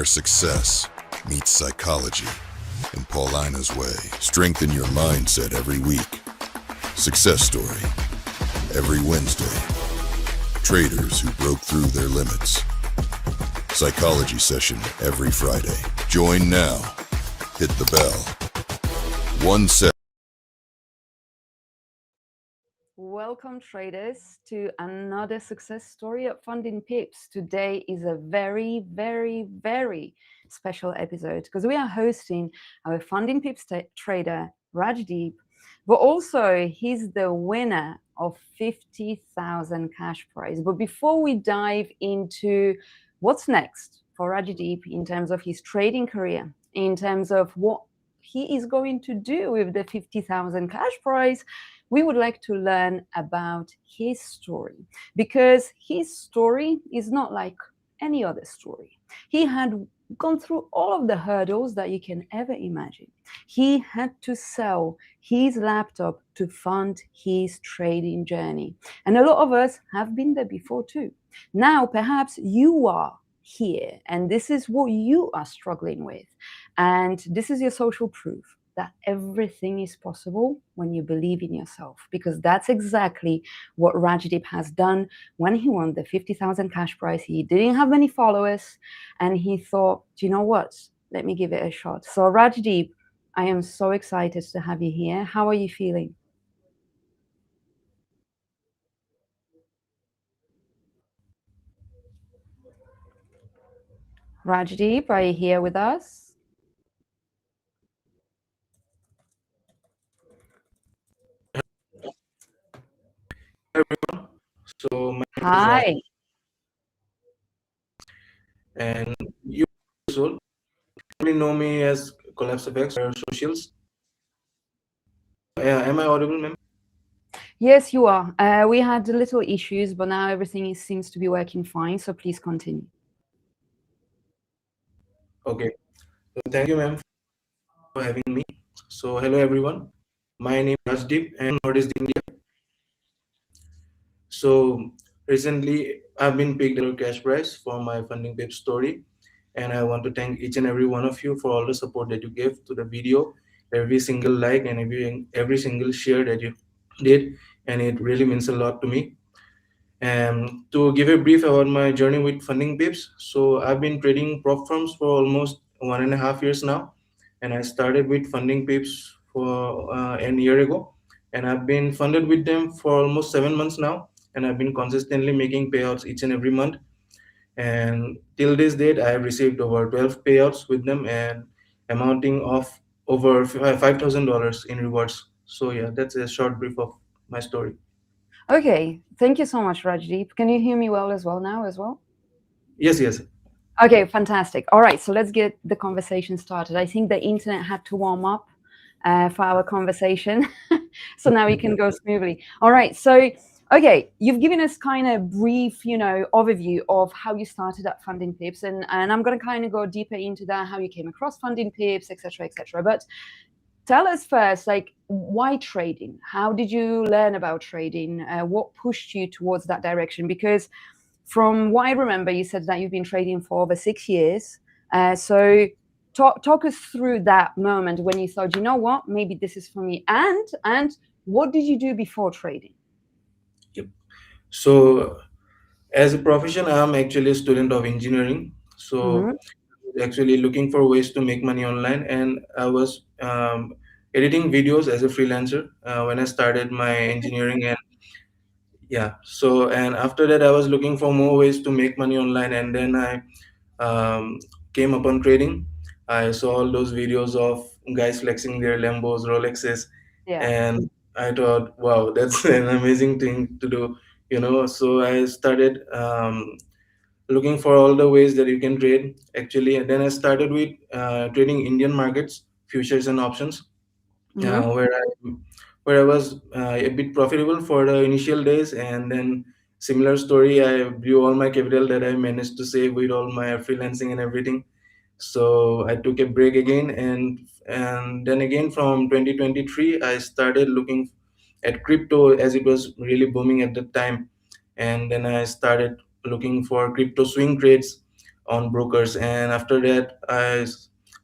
where success meets psychology in Paulina's way. Strengthen your mindset every week. Success story every Wednesday. Traders who broke through their limits. Psychology session every Friday. Join now. Hit the bell. One set. Welcome traders to another success story at FundingPips. Today is a very, very, very special episode because we are hosting our FundingPips trader, Rajdeep, but also he's the winner of 50,000 cash prize. But before we dive into what's next for Rajdeep in terms of his trading career, in terms of what he is going to do with the 50,000 cash prize, we would like to learn about his story, because his story is not like any other story. He had gone through all of the hurdles that you can ever imagine. He had to sell his laptop to fund his trading journey. And a lot of us have been there before too. Now, perhaps you are here and this is what you are struggling with. And this is your social proof that everything is possible when you believe in yourself, because that's exactly what Rajdeep has done when he won the 50,000 cash prize. He didn't have many followers and he thought, do you know what? Let me give it a shot. So Rajdeep, I am so excited to have you here. How are you feeling? Rajdeep, are you here with us? Everyone. So my name is Hi. Raj, and you also probably know me as Collapse Effects or socials. Am I audible, ma'am? Yes, you are. We had little issues, but now everything seems to be working fine. So please continue. Okay. So thank you, ma'am, for having me. So hello, everyone. My name is Rajdeep, and Northeast India. So recently, I've been picked a cash prize for my funding pip story, and I want to thank each and every one of you for all the support that you gave to the video, every single like and every single share that you did, and it really means a lot to me. And to give a brief about my journey with funding pips, so I've been trading prop firms for almost 1.5 years now, and I started with funding pips for an year ago, and I've been funded with them for almost 7 months now, and I've been consistently making payouts each and every month. And till this date, I have received over 12 payouts with them, and amounting of over $5,000 in rewards. So yeah, that's a short brief of my story. Okay, thank you so much, Rajdeep. Can you hear me well as well? Yes. Okay, fantastic. All right, so let's get the conversation started. I think the internet had to warm up for our conversation, so now we can go smoothly. All right, so okay, you've given us kind of brief, overview of how you started at FundingPips, and I'm going to kind of go deeper into that, how you came across FundingPips, etc., etc. But tell us first, like, why trading? How did you learn about trading? What pushed you towards that direction? Because from what I remember, you said that you've been trading for over 6 years. So talk us through that moment when you thought, you know what, maybe this is for me. And what did you do before trading? Yep. So as a profession, I'm actually a student of engineering. So actually looking for ways to make money online, and I was editing videos as a freelancer when I started my engineering. And yeah, so and after that I was looking for more ways to make money online, and then I came upon trading. I saw all those videos of guys flexing their Lambos, Rolexes, Yeah. and I thought, wow, that's an amazing thing to do, So I started looking for all the ways that you can trade actually, and then I started with trading Indian markets, futures and options, where I was a bit profitable for the initial days, and then similar story. I blew all my capital that I managed to save with all my freelancing and everything. So I took a break again, and then again from 2023, I started looking at crypto as it was really booming at the time, and then I started looking for crypto swing trades. on brokers. And after that,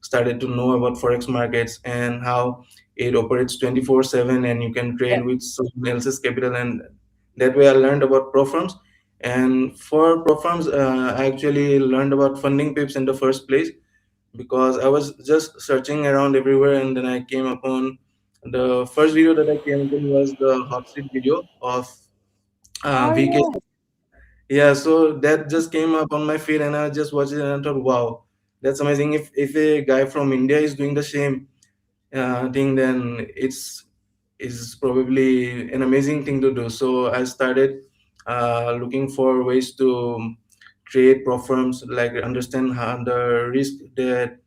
started to know about forex markets and how it operates 24/7, and you can Yeah. trade with someone else's capital. And that way I learned about pro firms. And for pro firms, I actually learned about funding pips in the first place, because I was just searching around everywhere, and then I came upon the first video that I came upon was the hot seat video of Oh VK. yeah. Yeah, so that just came up on my feed, and I just watched it, and I thought, wow, that's amazing. If a guy from India is doing the same thing, then it's probably an amazing thing to do. So I started looking for ways to create pro firms, like understand how the risk that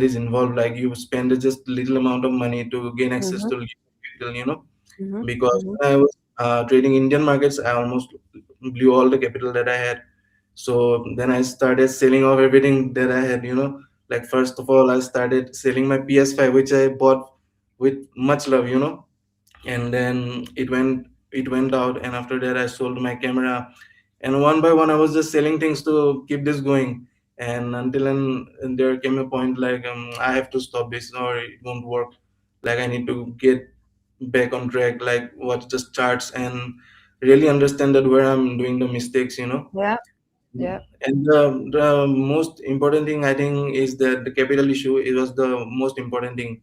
is involved. Like you spend just little amount of money to gain access Mm-hmm, to capital, mm-hmm, because mm-hmm. when I was trading Indian markets, I almost blew all the capital that I had. So then I started selling off everything that I had. Like first of all, I started selling my PS5, which I bought with much love. And then it went out, and after that I sold my camera, and one by one I was just selling things to keep this going. And until and there came a point like, I have to stop this or it won't work. Like I need to get back on track, like watch the charts and really understand that where I'm doing the mistakes. Yeah, yeah. And the most important thing I think is that the capital issue, it was the most important thing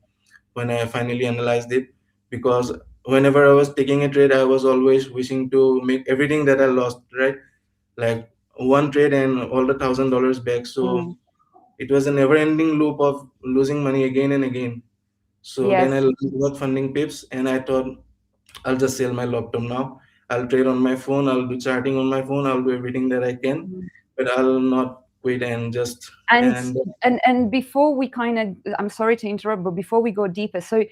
when I finally analyzed it. Because whenever I was taking a trade, I was always wishing to make everything that I lost, right? Like one trade and all the $1,000 back. So Mm. it was a never ending loop of losing money again and again. So then I Yes. learned about funding pips, and I thought, I'll just sell my laptop now. I'll trade on my phone, I'll do charting on my phone, I'll do everything that I can, Mhm. but I'll not quit and just And and and before we kind of, I'm sorry to interrupt, but before we go deeper, so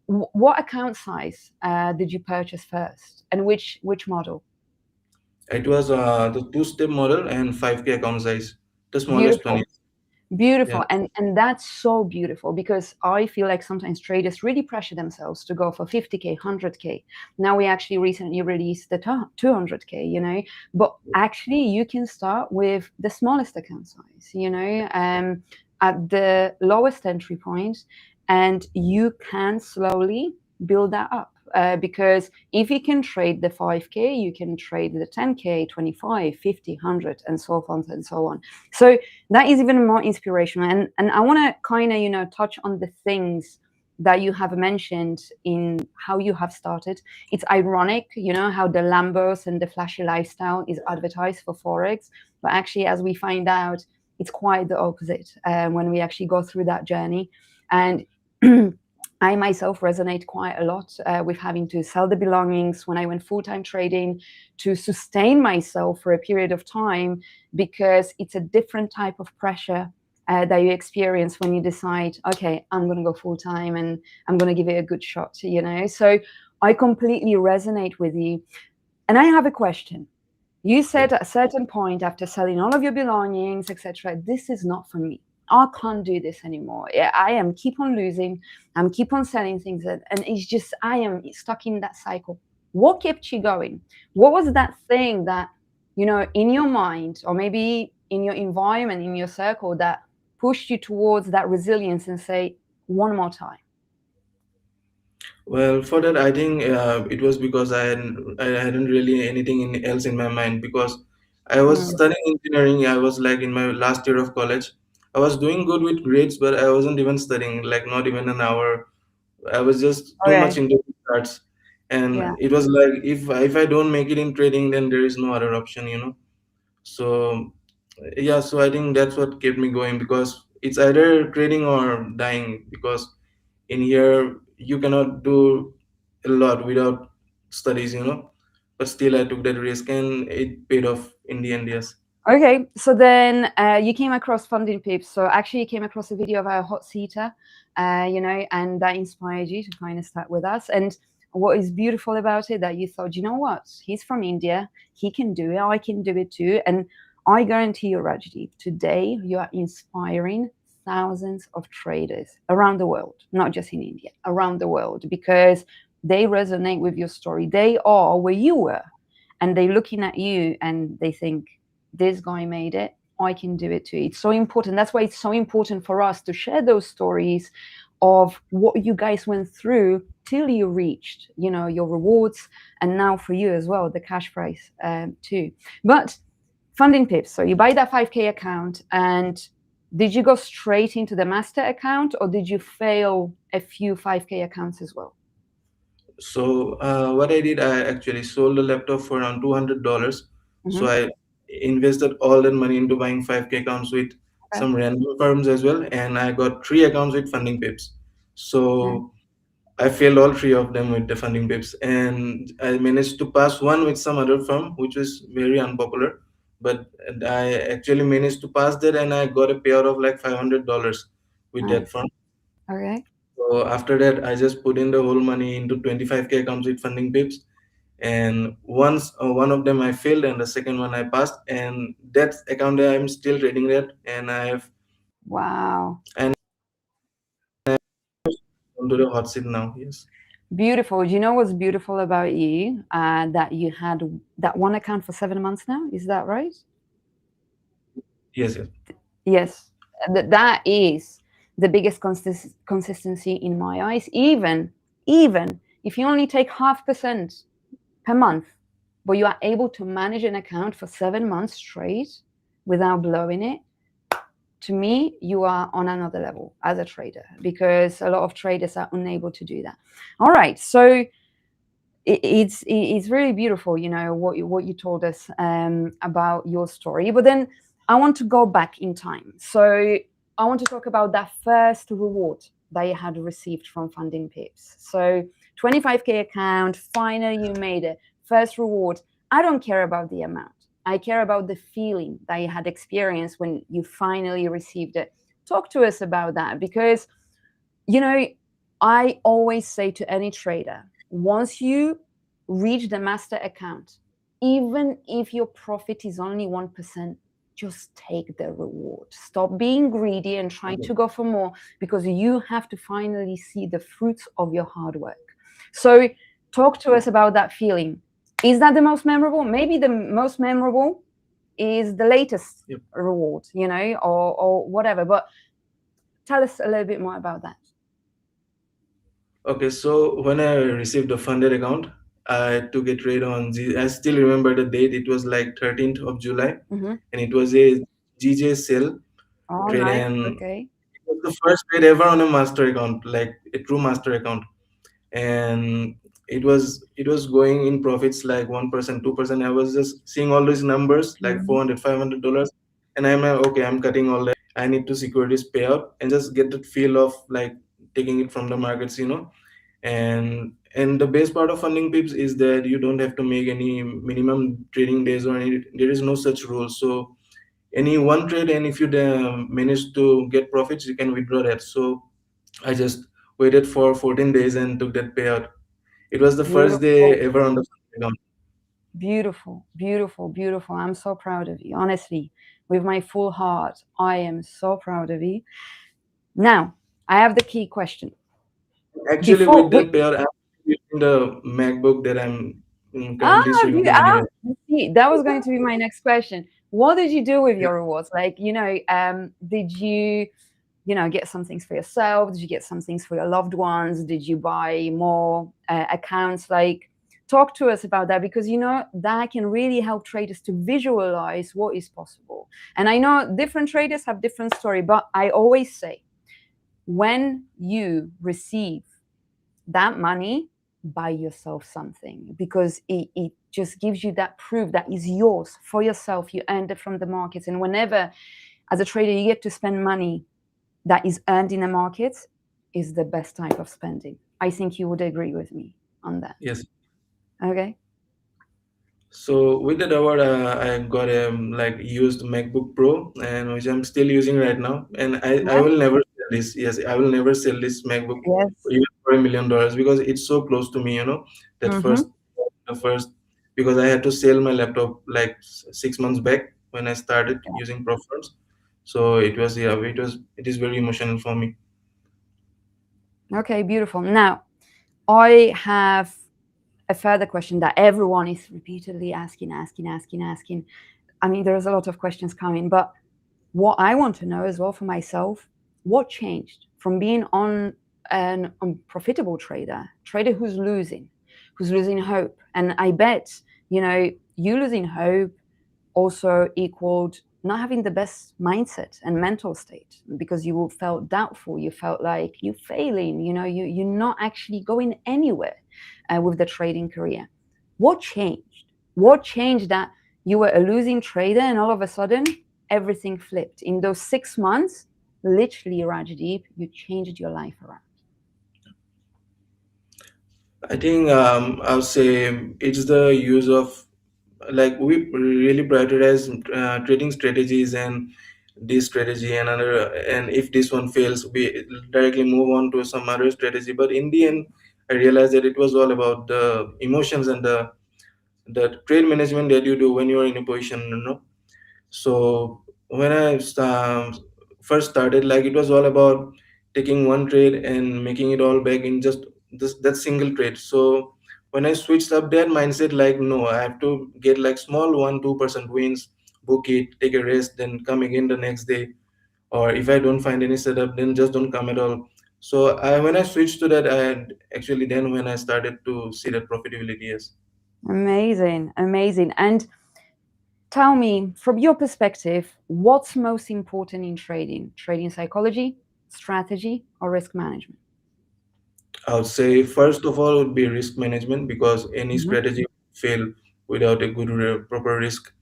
what account size did you purchase first, and which model? it was the two-step model and 5K account size, the smallest one. Beautiful. Yeah. Beautiful. And that's so beautiful, because I feel like sometimes traders really pressure themselves to go for 50K, 100K. Now we actually recently released the 200K, but actually you can start with the smallest account size, at the lowest entry point, and you can slowly build that up. Because if you can trade the 5K, you can trade the 10K, 25, 50, 100, and so on and so on. So that is even more inspirational. And I want to kind of touch on the things that you have mentioned in how you have started. It's ironic, how the Lambos and the flashy lifestyle is advertised for forex, but actually, as we find out, it's quite the opposite when we actually go through that journey. And I myself resonate quite a lot with having to sell the belongings when I went full-time trading to sustain myself for a period of time, because it's a different type of pressure that you experience when you decide, okay, I'm going to go full-time and I'm going to give it a good shot, So I completely resonate with you. And I have a question. You said at a certain point, after selling all of your belongings, etc., this is not for me. I can't do this anymore. I am keep on losing. I'm keep on selling things, and it's just I am stuck in that cycle. What kept you going? What was that thing that in your mind, or maybe in your environment, in your circle, that pushed you towards that resilience and say, one more time? Well, for that, I think it was because I hadn't really anything else in my mind, because I was Mm, studying engineering. I was like in my last year of college. I was doing good with grades, but I wasn't even studying, like not even an hour. I was just too much okay. into the charts, Yeah. and it was like, if I don't make it in trading, then there is no other option. So yeah, so I think that's what kept me going, because it's either trading or dying. Because in here you cannot do a lot without studies. But still I took that risk, and it paid off in the end. Yes. Okay, so then you came across Funding Pips. So actually, you came across a video of our hot seater, and that inspired you to kind of start with us. And what is beautiful about it, that you thought, you know what, he's from India, he can do it, I can do it too. And I guarantee you, Rajdeep, today you are inspiring thousands of traders around the world, not just in India, around the world, because they resonate with your story. They are where you were, and they're looking at you and they think, this guy made it, I can do it too. It's so important. That's why it's so important for us to share those stories of what you guys went through till you reached, your rewards, and now for you as well, the cash prize too. But Funding Pips, so you buy that 5K account, and did you go straight into the master account, or did you fail a few 5K accounts as well? So what I did, I actually sold the laptop for around $200. So I invested all that money into buying 5K accounts with some random firms as well, and I got 3 accounts with Funding Pips. So I failed all 3 of them with the Funding Pips, and I managed to pass one with some other firm, which was very unpopular. But I actually managed to pass that, and I got a payout of like $500 with that firm. Okay. So after that, I just put in the whole money into 25K accounts with Funding Pips, and once one of them I failed, and the second one I passed, and that account I'm still trading that, and I have Wow. onto the hot seat now. Yes. Beautiful. Do you know what's beautiful about you? That you had that one account for 7 months now. Is that right? Yes. Yes. Yes. That is the biggest consistency in my eyes. Even if you only take 0.5% per month, but you are able to manage an account for 7 months straight without blowing it, to me, you are on another level as a trader, because a lot of traders are unable to do that. All right, so it's really beautiful, what you told us about your story. But then I want to go back in time. So I want to talk about that first reward that you had received from Funding Pips. So 25K account, finally you made it. First reward. I don't care about the amount. I care about the feeling that you had experienced when you finally received it. Talk to us about that, because, I always say to any trader, once you reach the master account, even if your profit is only 1%, just take the reward. Stop being greedy and trying to go for more, because you have to finally see the fruits of your hard work. So talk to us about that feeling. Is that the most memorable? Maybe the most memorable is the latest reward, or whatever. But tell us a little bit more about that. Okay, so when I received the funded account, I took a trade on I still remember the date. It was like 13th of July, and it was a GJ sale trade, Nice. and Okay. it was the first trade ever on a master account, like a true master account. And it was going in profits like 1%, 2%. I was just seeing all these numbers like $400, $500, and I'm like, okay, I'm cutting all that. I need to secure this payout and just get that feel of like taking it from the markets. And the best part of Funding Pips is that you don't have to make any minimum trading days or any. There is no such rule. So any one trade, and if you manage to get profits, you can withdraw that. So I just waited for 14 days and took that payout. It was the first day ever on the account. Beautiful, beautiful, beautiful. I'm so proud of you. Honestly, with my full heart, I am so proud of you. Now, I have the key question. Actually, with that payout, I'm using the MacBook that I'm currently showing the video. See, that was going to be my next question. What did you do with your rewards? Like, did you, get some things for yourself? Did you get some things for your loved ones? Did you buy more accounts? Like, talk to us about that, because, that can really help traders to visualize what is possible. And I know different traders have different story, but I always say, when you receive that money, buy yourself something, because it just gives you that proof that is yours for yourself. You earned it from the markets. And whenever, as a trader, you get to spend money that is earned in the markets, is the best type of spending. I think you would agree with me on that. Yes. Okay. So with that award, I got a used MacBook Pro, and which I'm still using right now. And I will never sell this. Yes, I will never sell this MacBook even for $1 million, because it's so close to me. The first, because I had to sell my laptop like 6 months back when I started using Pro Firms. So it is very emotional for me. Okay, beautiful. Now, I have a further question that everyone is repeatedly asking. I mean, there's a lot of questions coming, but what I want to know as well for myself, what changed from being on an unprofitable trader who's losing hope. And I bet, you know, you losing hope also equaled not having the best mindset and mental state, because you felt doubtful, you felt like you're failing, you know, you're not actually going anywhere with the trading career. What changed? What changed that you were a losing trader and all of a sudden everything flipped? In those 6 months, literally, Rajdeep, you changed your life around. I think I would say it's the use of, like, we really prioritize trading strategies and this strategy and other, and if this one fails we directly move on to some other strategy. But in the end I realized that it was all about the emotions and the trade management that you do when you are in a position, you know. So when I first started, like, it was all about taking one trade and making it all back in just that single trade. So when I switched up that mindset, like, no, I have to get like small 1-2% wins, book it, take a rest, then come again the next day. Or if I don't find any setup, then just don't come at all. So when I switched to that, I actually, then when I started to see that profitability, yes. Amazing, amazing. And tell me, from your perspective, what's most important in trading? Trading psychology, strategy, or risk management? I would say first of all would be risk management, because any Mhm. strategy would fail without a good proper risk.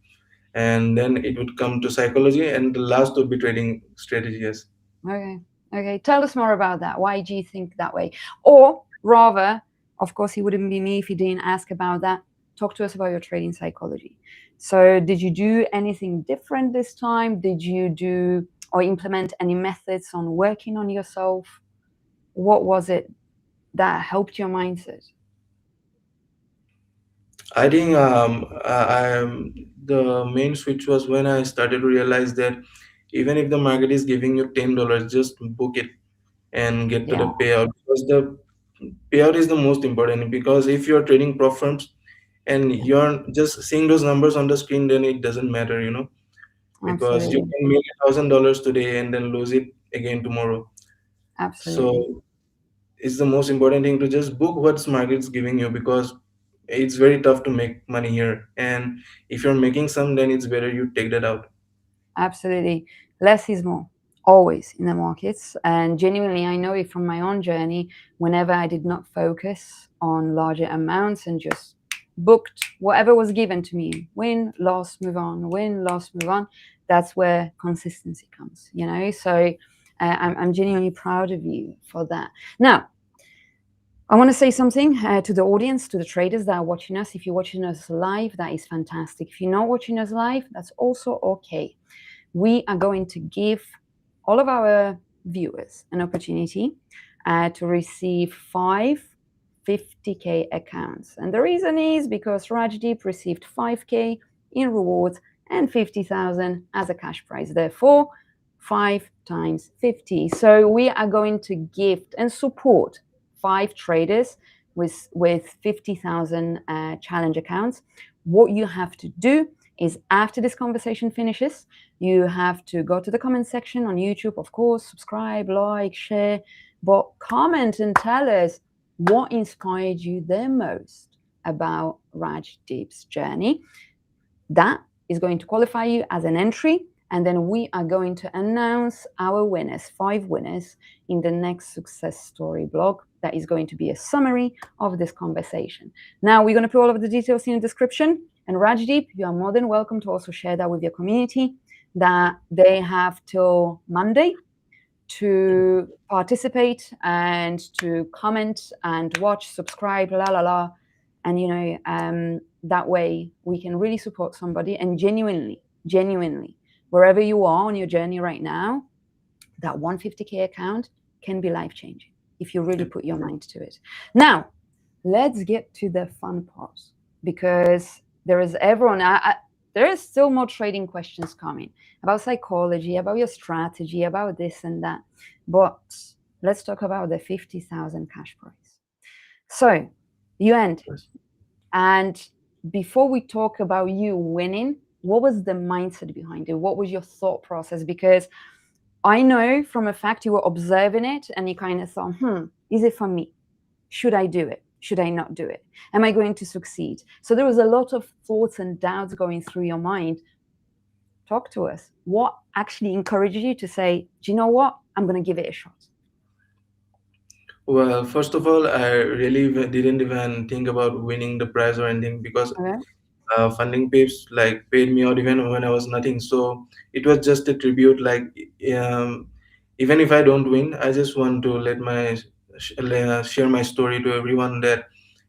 And then it would come to psychology, and the last would be trading strategy. Yes. Okay, okay. Tell us more about that. Why do you think that way? Or rather, of course, it wouldn't be me if you didn't ask about that. Talk to us about your trading psychology. So, did you do anything different this time? Did you do or implement any methods on working on yourself? What was it that helped your mindset? I think the main switch was when I started to realize that even if the market is giving you $10, just book it and get to Yeah, the payout, because the payout is the most important. Because if you're trading prop firms and yeah, you're just seeing those numbers on the screen, then it doesn't matter, you know, because you absolutely, can make $1,000 today and then lose it again tomorrow. absolutely. So it's the most important thing to just book what's market's giving you, because it's very tough to make money here. And if you're making some, then it's better you take that out. Absolutely. Less is more, always in the markets. And genuinely, I know it from my own journey. Whenever I did not focus on larger amounts and just booked whatever was given to me, win, loss, move on, win, loss, move on, that's where consistency comes, you know? So I'm genuinely proud of you for that. Now, I want to say something to the audience, to the traders that are watching us. If you're watching us live, that is fantastic. If you're not watching us live, that's also okay. We are going to give all of our viewers an opportunity to receive 50K accounts. And the reason is because Rajdeep received 5K in rewards and 50,000 as a cash prize. Therefore, 5 times 50. So we are going to gift and support 5 traders with 50,000 challenge accounts. What you have to do is, after this conversation finishes, you have to go to the comment section on YouTube, of course, subscribe, like, share, but comment and tell us what inspired you the most about Rajdeep's journey. That is going to qualify you as an entry, and then we are going to announce our winners, 5 winners, in the next success story blog. That is going to be a summary of this conversation. Now, we're going to put all of the details in the description. And Rajdeep, you are more than welcome to also share that with your community, that they have till Monday to participate and to comment and watch, subscribe, la la la. And, you know, that way we can really support somebody. And genuinely, wherever you are on your journey right now, that 150K account can be life-changing if you really put your mind to it. Now, let's get to the fun part, because there is there is still more trading questions coming about psychology, about your strategy, about this and that. But let's talk about the 50,000 cash prize. So you entered. And before we talk about you winning, What was the mindset behind it? What was your thought process? Because I know from a fact you were observing it and you kind of thought, is it for me? Should I do it? Should I not do it? Am I going to succeed? So there was a lot of thoughts and doubts going through your mind. Talk to us. What actually encouraged you to say, do you know what? I'm going to give it a shot? Well, first of all, I really didn't even think about winning the prize or anything, because Okay. Funding Pips like paid me out even when I was nothing. So it was just a tribute. Like, um, even if I don't win, I just want to let my share my story to everyone, that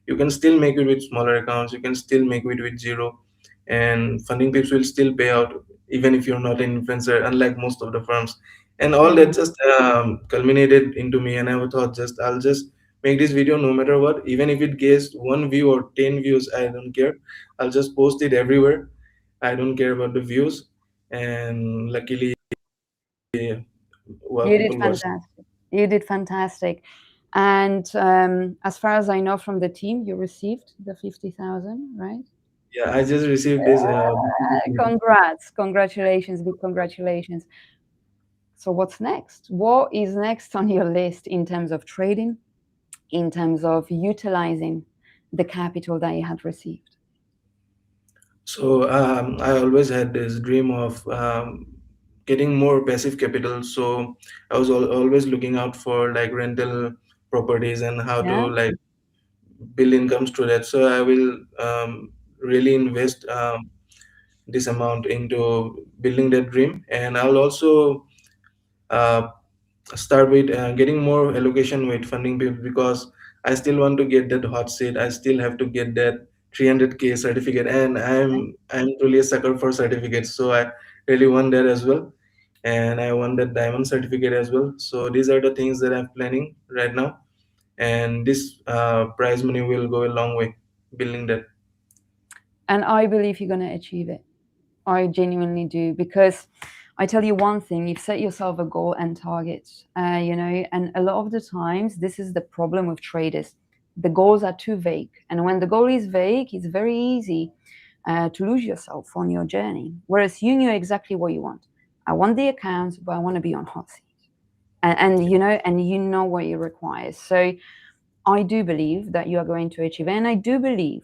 you can still make it with smaller accounts. You can still make it with zero, and Funding Pips will still pay out even if you're not an influencer, unlike most of the firms. And all that Mm. just culminated into me, and I thought, just I'll just make this video no matter what, even if it gets 1 view or 10 views, I don't care. I'll just post it everywhere. I don't care about the views. And luckily, well, You did people watched. fantastic. You did fantastic. And as far as I know from the team, you received the 50,000, right? Yeah, I just received this. Congrats. Congratulations. Big congratulations. So what's next? What is next on your list in terms of trading, in terms of utilizing the capital that you had received? So I always had this dream of getting more passive capital. So I was always looking out for like rental properties and how to Yeah. like build incomes through that. So I will really invest this amount into building that dream, and I'll also uh, start with getting more allocation with funding pips, because I still want to get that hot seat. I still have to get that 300K certificate, and I'm truly a sucker for certificates. So I really want that as well, and I want that diamond certificate as well. So these are the things that I'm planning right now, and this prize money will go a long way building that. And I believe you're going to achieve it. I genuinely do, because I tell you one thing: you've set yourself a goal and target, and a lot of the times this is the problem with traders. The goals are too vague, and when the goal is vague, it's very easy to lose yourself on your journey. Whereas you knew exactly what you want. I want the accounts, but I want to be on hot seat, and you know what it requires. So I do believe that you are going to achieve it, and I do believe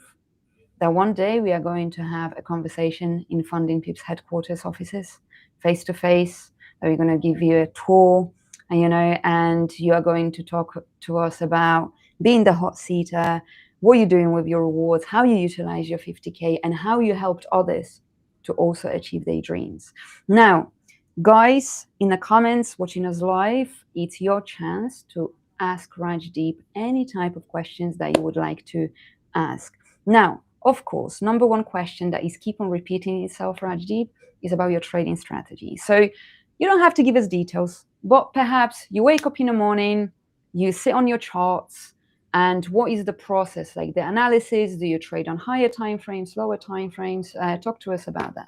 that one day we are going to have a conversation in Funding Pips headquarters offices, face to face. That we're going to give you a tour, and you are going to talk to us about being the hot seater, what you're doing with your rewards, how you utilize your 50K, and how you helped others to also achieve their dreams. Now, guys, in the comments watching us live, it's your chance to ask Rajdeep any type of questions that you would like to ask. Now, of course, number one question that is keep on repeating itself, Rajdeep, is about your trading strategy. So you don't have to give us details, but perhaps you wake up in the morning, you sit on your charts, and what is the process, like the analysis? Do you trade on higher time frames, lower time frames? Talk to us about that.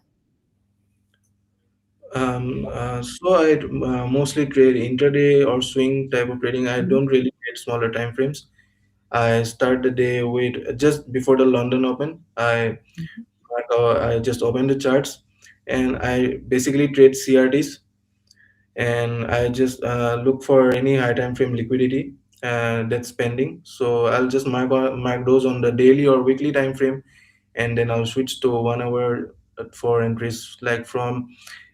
So I mostly trade intraday or swing type of trading. I Mhm. don't really trade smaller time frames. I start the day with just before the London Open. I just open the charts, and I basically trade CRTs, and I just look for any high time frame liquidity that's pending. So I'll just mark those on the daily or weekly time frame, and then I'll switch to 1 hour for entries, like from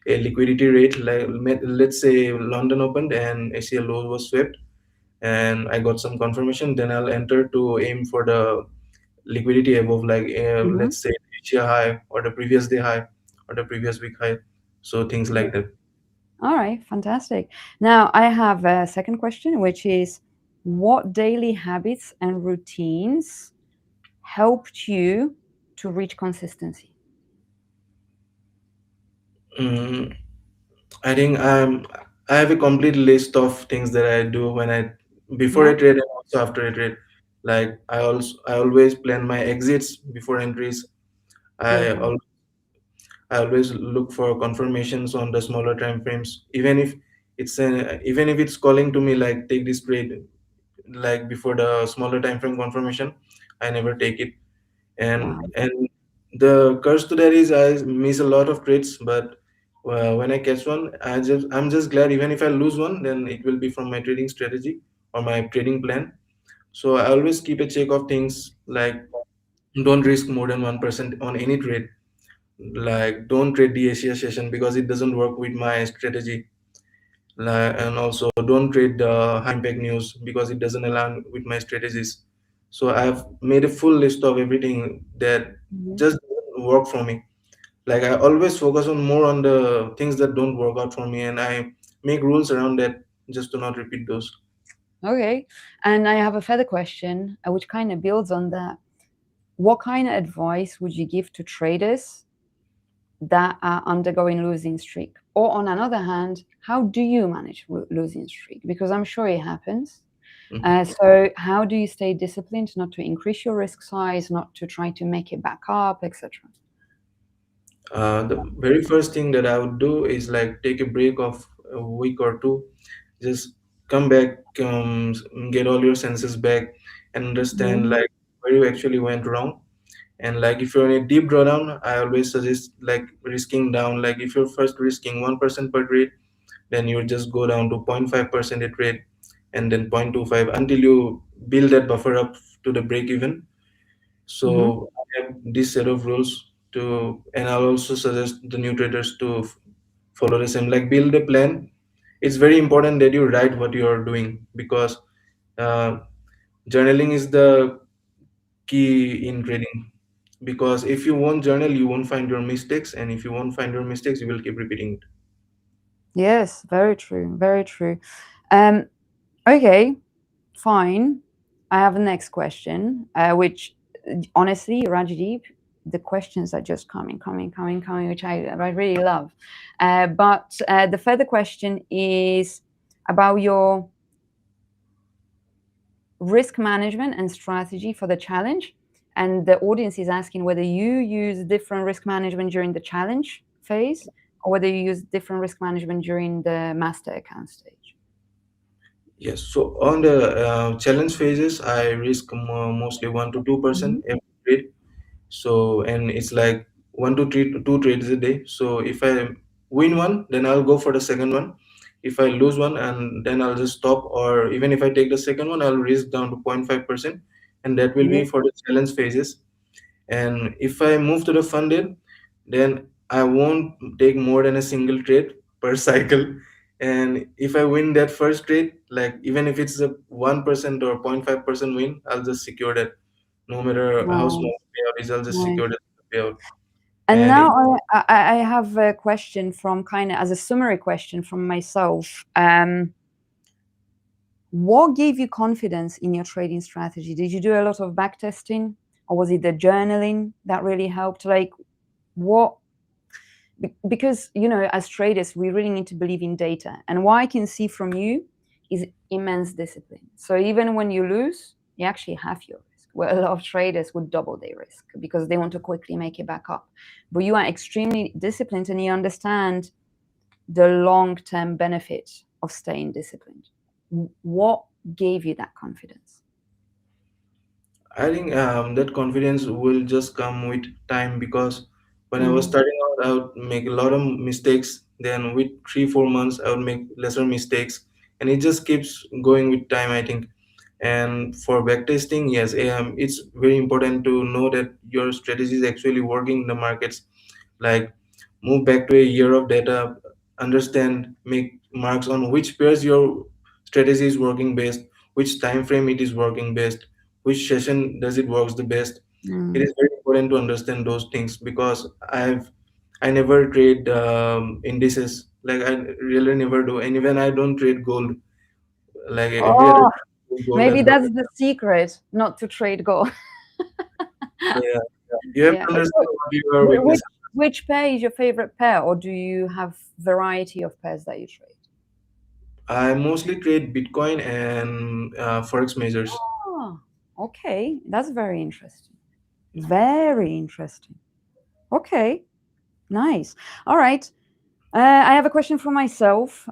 a liquidity rate, like let's say London opened and ACL low was swept, and I got some confirmation. Then I'll enter to aim for the liquidity above, like Mhm. let's say Asia high or the previous day high or the previous week high. So things like that. All right, fantastic. Now, I have a second question, which is what daily habits and routines helped you to reach consistency? Mm, I think I have a complete list of things that I do when I before Yeah. I trade and also after I trade. Like I always plan my exits before entries. I Beautiful. al I always look for confirmations on the smaller time frames, even if it's calling to me like take this trade, like before the smaller time frame confirmation, I never take it. and Wow. and The curse to that is I miss a lot of trades, but when I catch one, I'm just glad. Even if I lose one, then it will be from my trading strategy or my trading plan. So I always keep a check of things like don't risk more than 1% on any trade. Like don't trade the Asia session because it doesn't work with my strategy. And also don't trade high impact news because it doesn't align with my strategies. So I've made a full list of everything that Mhm. just doesn't work for me. Like I always focus on more on the things that don't work out for me, and I make rules around that just to not repeat those. Okay. And I have a further question, which kind of builds on that. What kind of advice would you give to traders that are undergoing losing streak? Or on another hand, how do you manage losing streak? Because I'm sure it happens. Mhm. So how do you stay disciplined not to increase your risk size, not to try to make it back up, etc.? The very first thing that I would do is like take a break of a week or two, just come back, get all your senses back, and understand Mhm. like where you actually went wrong. And like if you're in a deep drawdown, I always suggest like risking down. Like if you're first risking 1% per trade, then you just go down to 0.5% a trade, and then 0.25 until you build that buffer up to the break even. Mhm. So I have this set of rules to, and I'll also suggest the new traders to follow the same. Like build a plan. It's very important that you write what you are doing because uh, journaling is the key in trading. Because if you won't journal, you won't find your mistakes, and if you won't find your mistakes, you will keep repeating it. Yes, very true, very true. Um, okay, fine. I have a next question, which honestly, Rajdeep, the questions are just coming, which I really love. But the further question is about your risk management and strategy for the challenge. And the audience is asking whether you use different risk management during the challenge phase or whether you use different risk management during the master account stage. Yes. So on the challenge phases, I risk mostly 1 to 2% Mhm. every trade. So and it's like 1 to 2 trades a day. So if I win one, then I'll go for the second one. If I lose one, and then I'll just stop. Or even if I take the second one, I'll risk down to 0.5%, and that will Yeah. be for the challenge phases. And if I move to the funded, then I won't take more than a single trade per cycle. And if I win that first trade, like even if it's a 1% or 0.5% win, I'll just secure that. No matter how small Nice, the payout is, I'll just nice. secure that payout. And And if now I have a question from kind of as a summary question from myself. What gave you confidence in your trading strategy? Did you do a lot of back testing, or was it the journaling that really helped? Like, what? Because as traders, we really need to believe in data. And what I can see from you is immense discipline. So even when you lose, you actually have your risk. Where a lot of traders would double their risk because they want to quickly make it back up. But you are extremely disciplined and you understand the long-term benefit of staying disciplined. What gave you that confidence? I think that confidence will just come with time because when I was Mm, starting out, I would make a lot of mistakes. Then with 3 4 months, I would make lesser mistakes, and it just keeps going with time, I think. And for backtesting, yes, it's very important to know that your strategy is actually working in the markets. Like move back to a year of data, understand, make marks on which pairs your strategy is working best, which time frame it is working best, which session does it works the best. It mm. is very important to understand those things because I never trade indices. Like I really never do, and even I don't trade gold. Like every other Oh, time, gold maybe and dollar. that's the secret, not to trade gold. Yeah, yeah. You have Yeah. to understand So, what your which weaknesses. which pair is your favorite pair, or do you have variety of pairs that you trade? I mostly trade Bitcoin and forex majors. Oh, okay, that's very interesting. Very interesting. Okay, nice. All right. I have a question for myself.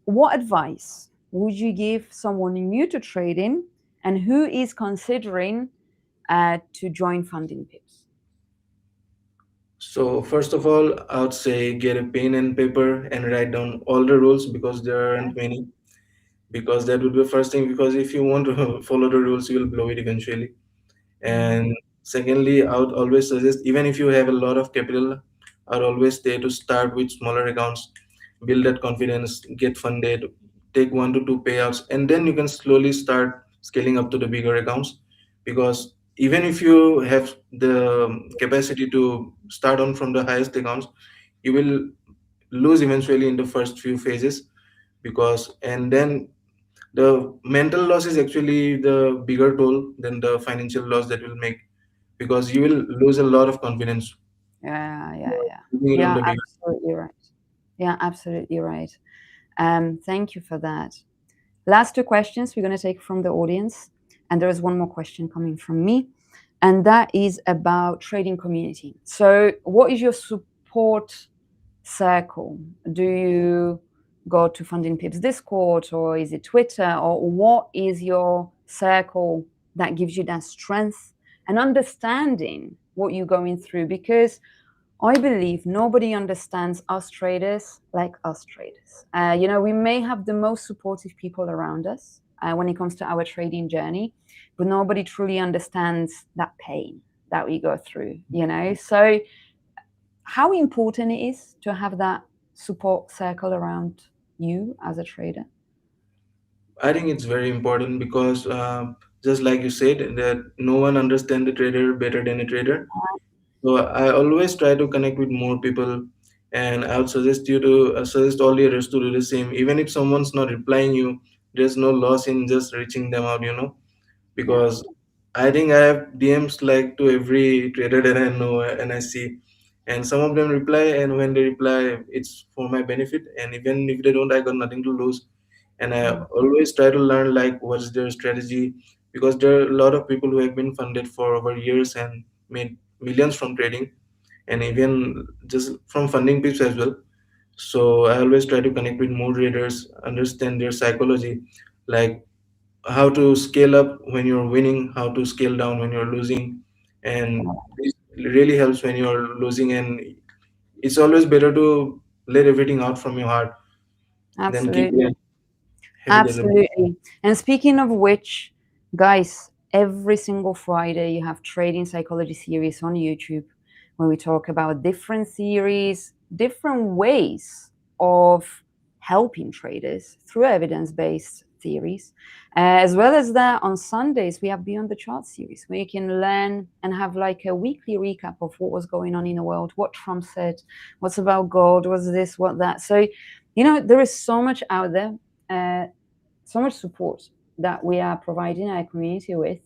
What advice would you give someone new to trading and who is considering to join Funding Pips? So first of all, I would say get a pen and paper and write down all the rules because there aren't many. Because that would be the first thing. Because if you want to follow the rules, you will blow it eventually. Mm. And secondly, I would always suggest, even if you have a lot of capital, I'd always say to start with smaller accounts, build that confidence, get funded, take 1 to 2 payouts, and then you can slowly start scaling up to the bigger accounts. Because even if you have the capacity to start on from the highest accounts, you will lose eventually in the first few phases. Because and then the mental loss is actually the bigger toll than the financial loss that will make, because you will lose a lot of confidence Yeah, yeah, yeah. doing it on Yeah, the bigger. absolutely right. Yeah, absolutely right. Thank you for that. Last two questions we're going to take from the audience, and there is one more question coming from me, and that is about trading community. So, what is your support circle? Do you go to Funding Pips Discord, or is it Twitter, or what is your circle that gives you that strength and understanding what you're going through? Because I believe nobody understands us traders like us traders. We may have the most supportive people around us when it comes to our trading journey, but nobody truly understands that pain that we go through. So, how important it is to have that support circle around you as a trader? I think it's very important because just like you said, that no one understands the trader better than a trader. So I always try to connect with more people, and I would suggest you to suggest all the others to do the same. Even if someone's not replying you, there's no loss in just reaching them out. Yeah, Because I think I have DMs like to every trader that I know and I see, and some of them reply, and when they reply, it's for my benefit, and even if they don't, I got nothing to lose. And I mm, always try to learn like what's their strategy, because there are a lot of people who have been funded for over years and made millions from trading, and even just from funding pips as well. So I always try to connect with more traders, understand their psychology, like how to scale up when you're winning, how to scale down when you're losing, and this really helps when you're losing. And it's always better to let everything out from your heart than keep absolutely. it heavy as a. Absolutely. And speaking of which, guys, every single Friday you have Trading Psychology series on YouTube where we talk about different theories, different ways of helping traders through evidence-based theories. As well as that, on Sundays, we have Beyond the Chart series where you can learn and have like a weekly recap of what was going on in the world, what Trump said, what's about gold, what's this, what that. So, there is so much out there. So much support that we are providing our community with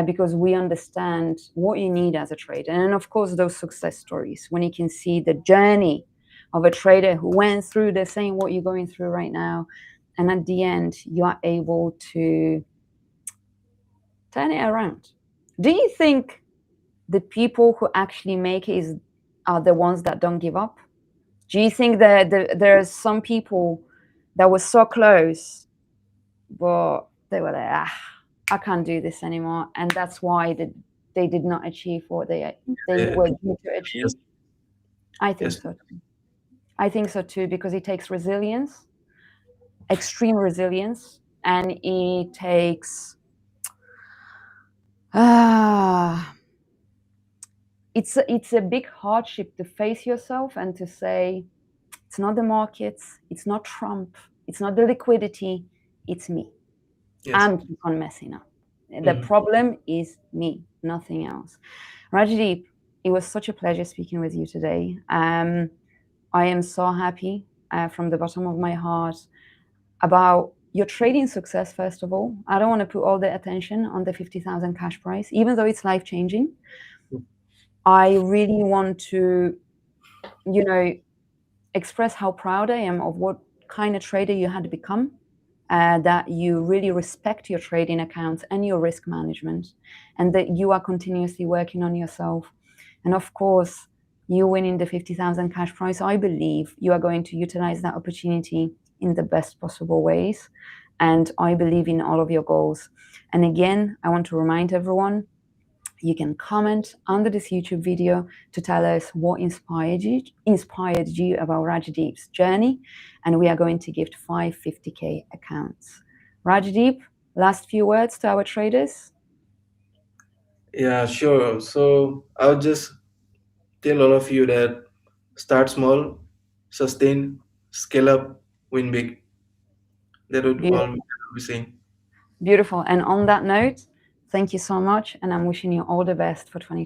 because we understand what you need as a trader. And of course, those success stories, when you can see the journey of a trader who went through the same what you're going through right now. And at the end, you are able to turn it around. Do you think the people who actually make it are the ones that don't give up? Do you think that there's some people that were so close but they were like, I can't do this anymore, and that's why they did not achieve what they Yeah, were due to achieve? yes, I think yes, so too. I think so too, because it takes resilience, extreme resilience, and it takes it's a big hardship to face yourself and to say it's not the markets, it's not Trump, it's not the liquidity, it's me. yes. I'm keep on messing up. The Mhm. problem is me, nothing else. Rajdeep, it was such a pleasure speaking with you today. I am so happy from the bottom of my heart about your trading success, first of all. I don't want to put all the attention on the 50,000 cash price, even though it's life-changing. I really want to, express how proud I am of what kind of trader you had become. That you really respect your trading accounts and your risk management, and that you are continuously working on yourself. And of course, you winning the 50,000 cash prize, I believe you are going to utilize that opportunity in the best possible ways. And I believe in all of your goals. And again, I want to remind everyone, You can comment under this YouTube video to tell us what inspired you about Rajdeep's journey, and we are going to gift 550k accounts. Rajdeep, last few words to our traders. Yeah, sure. So I'll just tell all of you that start small, sustain, scale up, win big. That would all be saying. Beautiful. And on that note, thank you so much, and I'm wishing you all the best for 2020.